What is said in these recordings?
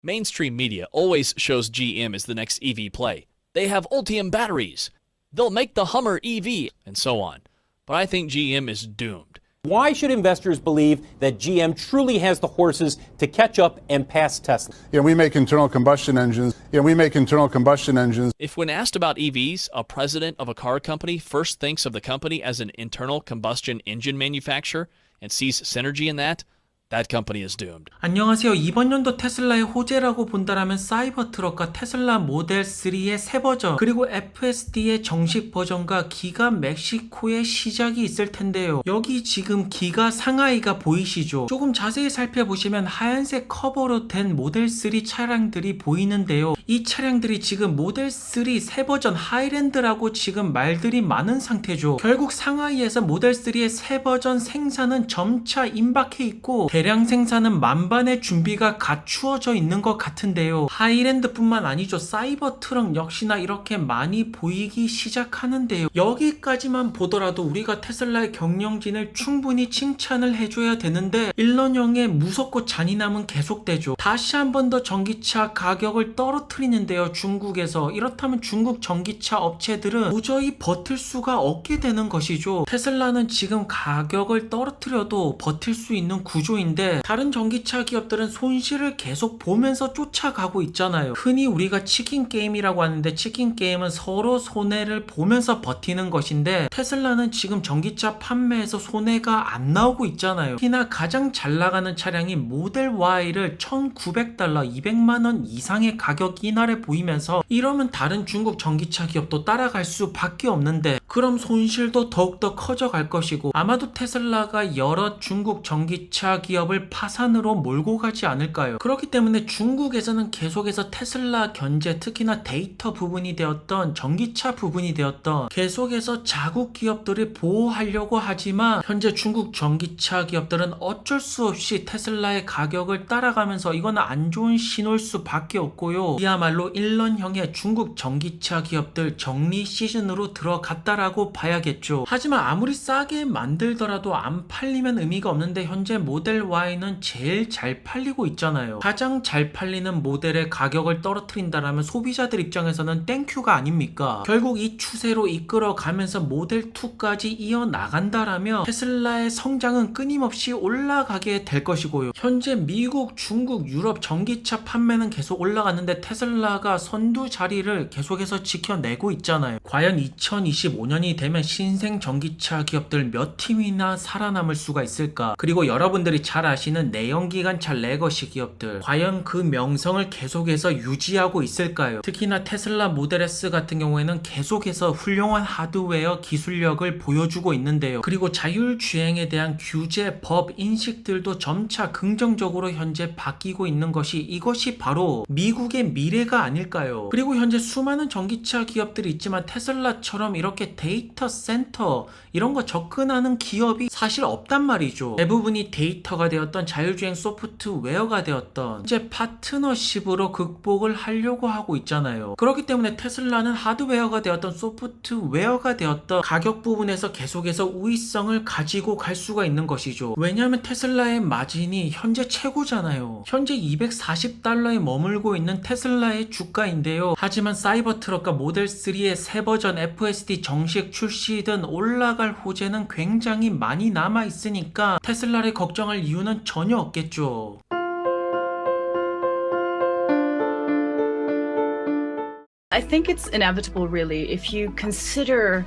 Mainstream media always shows GM as the next EV play. They have Ultium batteries. They'll make the Hummer EV, and so on. But I think GM is doomed. Why should investors believe that GM truly has the horses to catch up and pass Tesla? We make internal combustion engines. If when asked about EVs, a president of a car company first thinks of the company as an internal combustion engine manufacturer and sees synergy in that company is doomed. 안녕하세요. 이번 연도 테슬라의 호재라고 본다라면 사이버 트럭과 테슬라 모델 3의 새 버전 그리고 FSD의 정식 버전과 기가 멕시코의 시작이 있을 텐데요. 여기 지금 기가 상하이가 보이시죠? 조금 자세히 살펴보시면 하얀색 커버로 된 모델 3 차량들이 보이는데요. 이 차량들이 지금 모델 3 새 버전 하이랜드라고 지금 말들이 많은 상태죠. 결국 상하이에서 모델 3의 새 버전 생산은 점차 임박해 있고 대량 생산은 만반의 준비가 갖추어져 있는 것 같은데요. 하이랜드뿐만 아니죠. 사이버 트럭 역시나 이렇게 많이 보이기 시작하는데요. 여기까지만 보더라도 우리가 테슬라의 경영진을 충분히 칭찬을 해줘야 되는데 일론 형의 무섭고 잔인함은 계속되죠. 다시 한 번 더 전기차 가격을 떨어뜨리는데요. 중국에서. 이렇다면 중국 전기차 업체들은 도저히 버틸 수가 없게 되는 것이죠. 테슬라는 지금 가격을 떨어뜨려도 버틸 수 있는 구조인데 다른 전기차 기업들은 손실을 계속 보면서 쫓아가고 있잖아요. 흔히 우리가 치킨 게임이라고 하는데 치킨 게임은 서로 손해를 보면서 버티는 것인데 테슬라는 지금 전기차 판매에서 손해가 안 나오고 있잖아요. 특히나 가장 잘 나가는 차량이 모델 Y를 $1,900, 200만원 이상의 가격 인하를 보이면서 이러면 다른 중국 전기차 기업도 따라갈 수밖에 없는데 그럼 손실도 더욱더 커져갈 것이고 아마도 테슬라가 여러 중국 전기차 기업을 파산으로 몰고 가지 않을까요? 그렇기 때문에 중국에서는 계속해서 테슬라 견제, 특히나 데이터 부분이 되었던 전기차 부분이 되었던 계속해서 자국 기업들을 보호하려고 하지만 현재 중국 전기차 기업들은 어쩔 수 없이 테슬라의 가격을 따라가면서 이거는 안 좋은 신호일 수밖에 없고요. 이야말로 일론형의 중국 전기차 기업들 정리 시즌으로 들어갔다라고 봐야겠죠. 하지만 아무리 싸게 만들더라도 안 팔리면 의미가 없는데 현재 모델 Y는 제일 잘 팔리고 있잖아요. 가장 잘 팔리는 모델의 가격을 떨어뜨린다라면 소비자들 입장에서는 땡큐가 아닙니까? 결국 이 추세로 이끌어가면서 모델 2까지 이어나간다라면 테슬라의 성장은 끊임없이 올라가게 될 것이고요. 현재 미국, 중국, 유럽 전기차 판매는 계속 올라갔는데 테슬라가 선두 자리를 계속해서 지켜내고 있잖아요. 과연 2025년이 되면 신생 전기차 기업들 몇 팀이나 살아남을 수가 있을까? 그리고 여러분들이 잘 아시는 내연기관차 레거시 기업들 과연 그 명성을 계속해서 유지하고 있을까요? 특히나 테슬라 모델 S 같은 경우에는 계속해서 훌륭한 하드웨어 기술력을 보여주고 있는데요. 그리고 자율주행에 대한 규제, 법, 인식들도 점차 긍정적으로 현재 바뀌고 있는 것이 이것이 바로 미국의 미래가 아닐까요? 그리고 현재 수많은 전기차 기업들이 있지만 테슬라처럼 이렇게 데이터 센터 이런 거 접근하는 기업이 사실 없단 말이죠. 대부분이 데이터가 되었던 자율주행 소프트웨어가 되었던 이제 파트너십으로 극복을 하려고 하고 있잖아요. 그렇기 때문에 테슬라는 하드웨어가 되었던 소프트웨어가 되었던 가격 부분에서 계속해서 우위성을 가지고 갈 수가 있는 것이죠. 왜냐하면 테슬라의 마진이 현재 최고잖아요. 현재 $240에 머물고 있는 테슬라의 주가인데요. 하지만 사이버 트럭과 모델 3의 새 버전 FSD 정식 출시든 올라갈 호재는 굉장히 많이 남아 있으니까 테슬라를 걱정할 이유는 전혀 없겠죠. I think it's inevitable, really, if you consider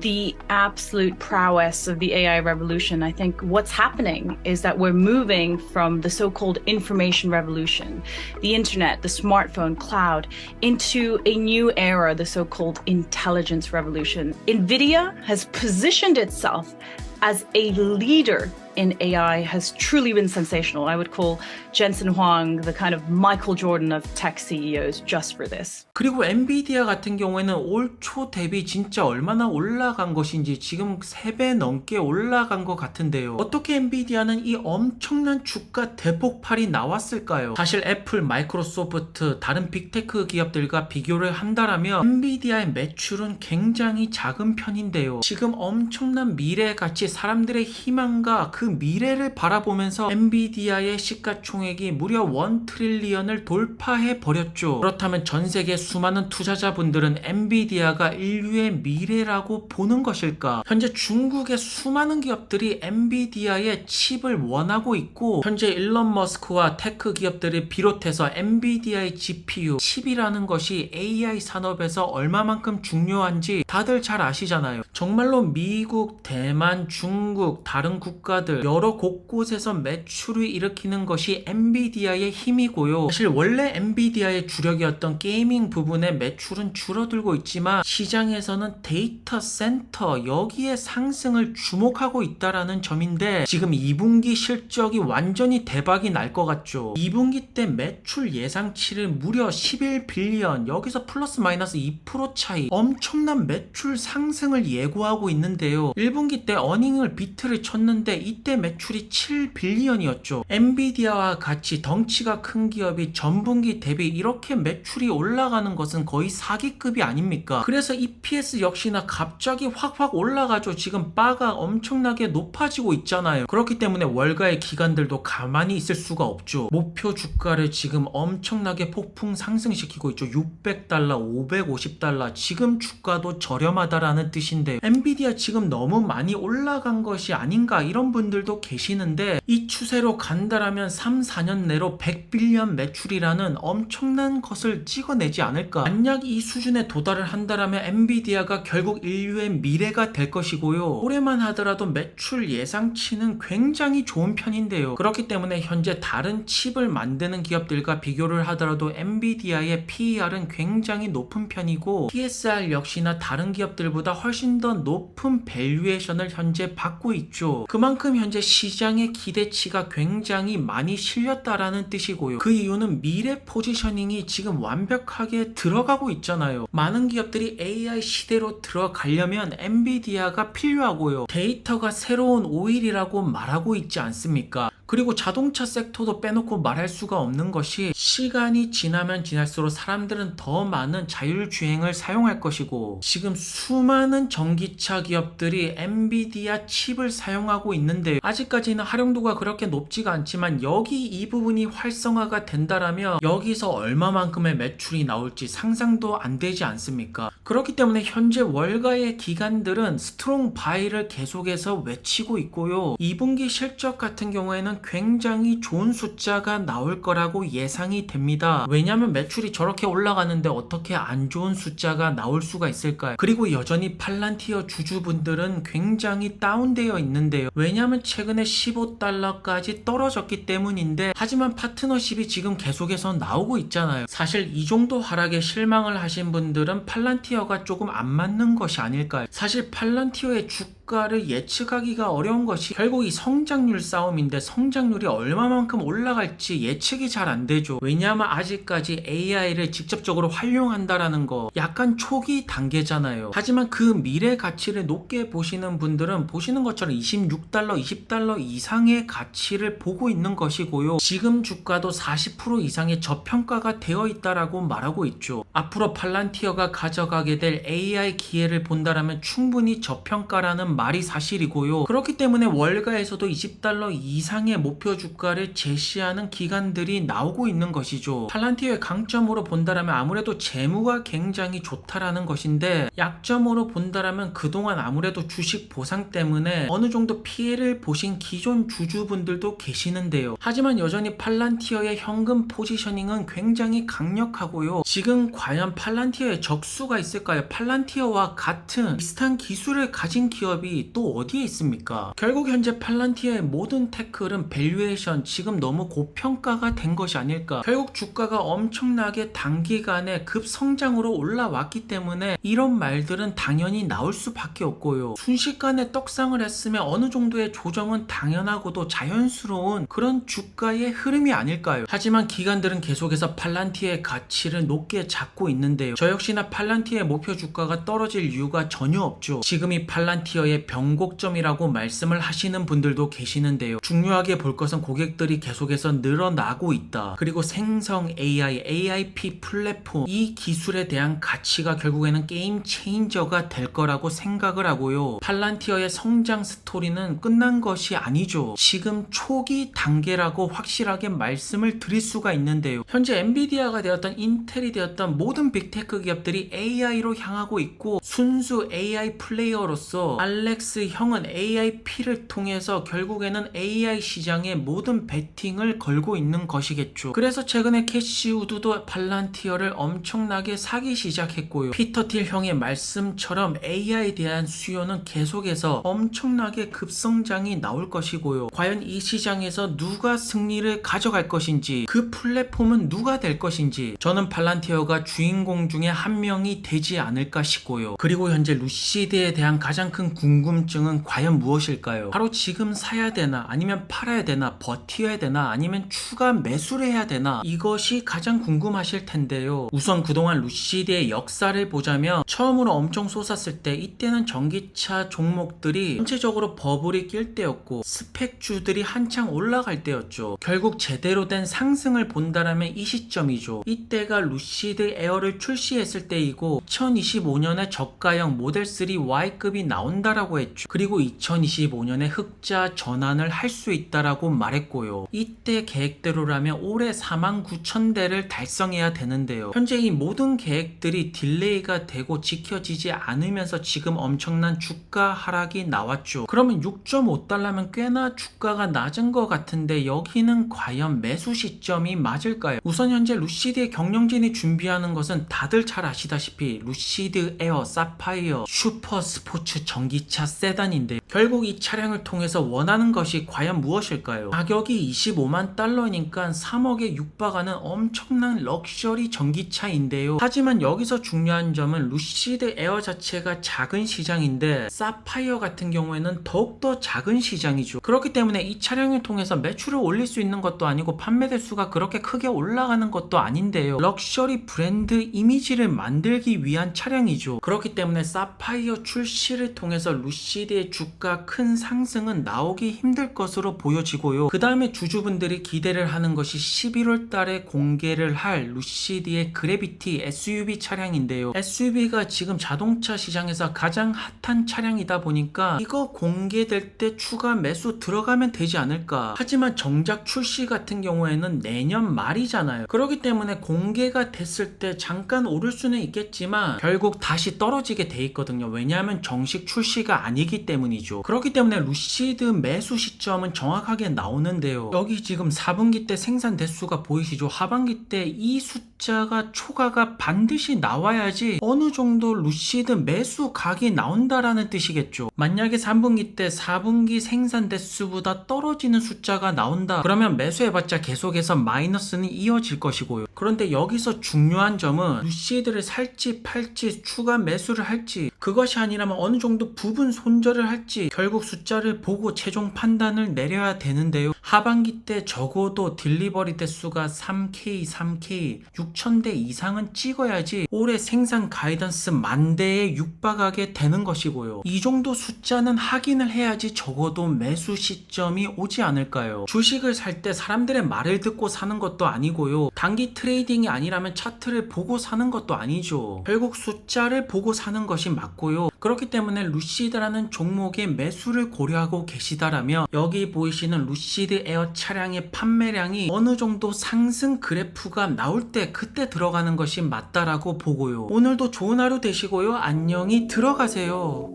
the absolute prowess of the AI revolution. I think what's happening is that we're moving from the so-called information revolution, the internet, the smartphone, cloud, into a new era, the so-called intelligence revolution. NVIDIA has positioned itself as a leader in AI has truly been sensational. I would call Jensen Huang the kind of Michael Jordan of tech CEOs just for this. 그리고 엔비디아 같은 경우에는 올 초 대비 진짜 얼마나 올라간 것인지 지금 3배 넘게 올라간 것 같은데요. 어떻게 엔비디아는 이 엄청난 주가 대폭발이 나왔을까요? 사실 애플, 마이크로소프트, 다른 빅테크 기업들과 비교를 한다라면 엔비디아의 매출은 굉장히 작은 편인데요. 지금 엄청난 미래 가치, 사람들의 희망과 그 미래를 바라보면서 엔비디아의 시가총액이 무려 1 트릴리언을 돌파해 버렸죠. 그렇다면 전 세계 수많은 투자자분들은 엔비디아가 인류의 미래라고 보는 것일까? 현재 중국의 수많은 기업들이 엔비디아의 칩을 원하고 있고, 현재 일론 머스크와 테크 기업들을 비롯해서 엔비디아의 GPU, 칩이라는 것이 AI 산업에서 얼마만큼 중요한지 다들 잘 아시잖아요. 정말로 미국, 대만, 중국, 다른 국가들 여러 곳곳에서 매출을 일으키는 것이 엔비디아의 힘이고요. 사실 원래 엔비디아의 주력이었던 게이밍 부분의 매출은 줄어들고 있지만 시장에서는 데이터 센터 여기에 상승을 주목하고 있다라는 점인데, 지금 2분기 실적이 완전히 대박이 날 것 같죠. 2분기 때 매출 예상치를 무려 11빌리언, 여기서 플러스 마이너스 2% 차이, 엄청난 매출 상승을 예고하고 있는데요. 1분기 때 어닝을 비트를 쳤는데 이때 매출이 7빌리언이었죠. 엔비디아와 같이 덩치가 큰 기업이 전분기 대비 이렇게 매출이 올라가는 것은 거의 사기급이 아닙니까? 그래서 EPS 역시나 갑자기 확 올라가죠. 지금 바가 엄청나게 높아지고 있잖아요. 그렇기 때문에 월가의 기관들도 가만히 있을 수가 없죠. 목표 주가를 지금 엄청나게 폭풍 상승시키고 있죠. $600, $550, 지금 주가도 저렴하다라는 뜻인데, 엔비디아 지금 너무 많이 올라간 것이 아닌가 이런 분들도 계시는데, 이 추세로 간다라면 3, 4년 내로 100빌리언 매출이라는 엄청난 것을 찍어내지 않을까. 만약 이 수준에 도달을 한다라면 엔비디아가 결국 인류의 미래가 될 것이고요. 올해만 하더라도 매출 예상치는 굉장히 좋은 편인데요. 그렇기 때문에 현재 다른 칩을 만드는 기업들과 비교를 하더라도 엔비디아의 PER은 굉장히 높은 편이고, TSR 역시나 다른 기업들보다 훨씬 더 높은 밸류에이션을 현재 받고 있죠. 그만큼 현재 시장의 기대치가 굉장히 많이 실렸다라는 뜻이고요. 그 이유는 미래 포지셔닝이 지금 완벽하게 들어가고 있잖아요. 많은 기업들이 AI 시대로 들어가려면 엔비디아가 필요하고요. 데이터가 새로운 오일이라고 말하고 있지 않습니까? 그리고 자동차 섹터도 빼놓고 말할 수가 없는 것이, 시간이 지나면 지날수록 사람들은 더 많은 자율주행을 사용할 것이고, 지금 수많은 전기차 기업들이 엔비디아 칩을 사용하고 있는데 아직까지는 활용도가 그렇게 높지가 않지만, 여기 이 부분이 활성화가 된다라면 여기서 얼마만큼의 매출이 나올지 상상도 안 되지 않습니까? 그렇기 때문에 현재 월가의 기관들은 스트롱 바이를 계속해서 외치고 있고요. 2분기 실적 같은 경우에는 굉장히 좋은 숫자가 나올 거라고 예상이 됩니다. 왜냐하면 매출이 저렇게 올라가는데 어떻게 안 좋은 숫자가 나올 수가 있을까요? 그리고 여전히 팔란티어 주주분들은 굉장히 다운되어 있는데요. 왜냐하면 최근에 $15까지 떨어졌기 때문인데, 하지만 파트너십이 지금 계속해서 나오고 있잖아요. 사실 이 정도 하락에 실망을 하신 분들은 팔란티어가 조금 안 맞는 것이 아닐까요? 사실 팔란티어의 주가를 예측하기가 어려운 것이 결국 이 성장률 싸움인데, 성장률이 얼마만큼 올라갈지 예측이 잘 안 되죠. 왜냐하면 아직까지 AI를 직접적으로 활용한다라는 거 약간 초기 단계잖아요. 하지만 그 미래 가치를 높게 보시는 분들은 보시는 것처럼 $26, $20 이상의 가치를 보고 있는 것이고요. 지금 주가도 40% 이상의 저평가가 되어 있다라고 말하고 있죠. 앞으로 팔란티어가 가져가게 될 AI 기회를 본다라면 충분히 저평가라는 말이 사실이고요. 그렇기 때문에 월가에서도 $20 이상의 목표 주가를 제시하는 기관들이 나오고 있는 것이죠. 팔란티어의 강점으로 본다라면 아무래도 재무가 굉장히 좋다라는 것인데, 약점으로 본다라면 그동안 아무래도 주식 보상 때문에 어느 정도 피해를 보신 기존 주주분들도 계시는데요. 하지만 여전히 팔란티어의 현금 포지셔닝은 굉장히 강력하고요. 지금 과연 팔란티어에 적수가 있을까요? 팔란티어와 같은 비슷한 기술을 가진 기업이 또 어디에 있습니까? 결국 현재 팔란티어의 모든 태클은 밸류에이션, 지금 너무 고평가가 된 것이 아닐까. 결국 주가가 엄청나게 단기간에 급성장으로 올라왔기 때문에 이런 말들은 당연히 나올 수밖에 없고요. 순식간에 떡상을 했으면 어느 정도의 조정은 당연하고도 자연스러운 그런 주가의 흐름이 아닐까요? 하지만 기관들은 계속해서 팔란티어의 가치를 높게 잡고 있는데요. 저 역시나 팔란티어의 목표 주가가 떨어질 이유가 전혀 없죠. 지금 이 팔란티어의 하나의 변곡점이라고 말씀을 하시는 분들도 계시는데요. 중요하게 볼 것은 고객들이 계속해서 늘어나고 있다. 그리고 생성 AI, AIP 플랫폼 이 기술에 대한 가치가 결국에는 게임 체인저가 될 거라고 생각을 하고요. 팔란티어의 성장 스토리는 끝난 것이 아니죠. 지금 초기 단계라고 확실하게 말씀을 드릴 수가 있는데요. 현재 엔비디아가 되었던 인텔이 되었던 모든 빅테크 기업들이 AI로 향하고 있고 순수 AI 플레이어로서 알렉스 형은 AIP를 통해서 결국에는 AI 시장에 모든 베팅을 걸고 있는 것이겠죠. 그래서 최근에 캐시 우드도 팔란티어를 엄청나게 사기 시작했고요. 피터 틸 형의 말씀처럼 AI에 대한 수요는 계속해서 엄청나게 급성장이 나올 것이고요. 과연 이 시장에서 누가 승리를 가져갈 것인지, 그 플랫폼은 누가 될 것인지, 저는 팔란티어가 주인공 중에 한 명이 되지 않을까 싶고요. 그리고 현재 루시드에 대한 가장 큰 궁금증은 과연 무엇일까요? 바로 지금 사야 되나, 아니면 팔아야 되나, 버텨야 되나, 아니면 추가 매수를 해야 되나, 이것이 가장 궁금하실 텐데요. 우선 그동안 루시드의 역사를 보자면 처음으로 엄청 솟았을 때 이때는 전기차 종목들이 전체적으로 버블이 낄 때였고 스펙주들이 한창 올라갈 때였죠. 결국 제대로 된 상승을 본다라면 이 시점이죠. 이때가 루시드 에어를 출시했을 때이고 2025년에 저가형 모델 3 Y급이 나온다라고 했죠. 그리고 2025년에 흑자 전환을 할 수 있다라고 말했고요. 이때 계획대로라면 올해 49,000대를 달성해야 되는데요. 현재 이 모든 계획들이 딜레이가 되고 지켜지지 않으면서 지금 엄청난 주가 하락이 나왔죠. 그러면 6.5달러면 꽤나 주가가 낮은 것 같은데 여기는 과연 매수 시점이 맞을까요? 우선 현재 루시드의 경영진이 준비하는 것은 다들 잘 아시다시피 루시드 에어, 사파이어, 슈퍼 스포츠 전기차 세단인데 결국 이 차량을 통해서 원하는 것이 과연 무엇일까요? 가격이 25만 달러니까 3억에 육박하는 엄청난 럭셔리 전기차인데요. 하지만 여기서 중요한 점은 루시드 에어 자체가 작은 시장인데 사파이어 같은 경우에는 더욱더 작은 시장이죠. 그렇기 때문에 이 차량을 통해서 매출을 올릴 수 있는 것도 아니고 판매 대수가 그렇게 크게 올라가는 것도 아닌데요. 럭셔리 브랜드 이미지를 만들기 위한 차량이죠. 그렇기 때문에 사파이어 출시를 통해서 루시드의 주가 큰 상승은 나오기 힘들 것으로 보여지고요. 그 다음에 주주분들이 기대를 하는 것이 11월 달에 공개를 할 루시드의 그래비티 SUV 차량인데요. SUV가 지금 자동차 시장에서 가장 핫한 차량이다 보니까 이거 공개될 때 추가 매수 들어가면 되지 않을까. 하지만 정작 출시 같은 경우에는 내년 말이잖아요. 그렇기 때문에 공개가 됐을 때 잠깐 오를 수는 있겠지만 결국 다시 떨어지게 돼 있거든요. 왜냐하면 정식 출시가 아니기 때문이죠. 그렇기 때문에 루시드 매수 시점은 정확하게 나오는데요. 여기 지금 4분기 때 생산 대수가 보이시죠? 하반기 때 이 숫자가 초과가 반드시 나와야지 어느 정도 루시드 매수 각이 나온다라는 뜻이겠죠. 만약에 3분기 때 4분기 생산 대수보다 떨어지는 숫자가 나온다. 그러면 매수해봤자 계속해서 마이너스는 이어질 것이고요. 그런데 여기서 중요한 점은 루시드를 살지 팔지 추가 매수를 할지 그것이 아니라면 어느 정도 부분 손절을 할지 결국 숫자를 보고 최종 판단을 내려야 되는데요. 하반기 때 적어도 딜리버리 대수가 3K, 6,000대 이상은 찍어야지 올해 생산 가이던스 10,000대에 육박하게 되는 것이고요. 이 정도 숫자는 확인을 해야지 적어도 매수 시점이 오지 않을까요? 주식을 살 때 사람들의 말을 듣고 사는 것도 아니고요. 단기 트레이딩이 아니라면 차트를 보고 사는 것도 아니죠. 결국 숫자를 보고 사는 것이 맞고요. 그렇기 때문에 루시드라는 종목의 매수를 고려하고 계시다라면 여기 보이시는 루시드 에어 차량의 판매량이 어느 정도 상승 그래프가 나올 때 그때 들어가는 것이 맞다라고 보고요. 오늘도 좋은 하루 되시고요. 안녕히 들어가세요.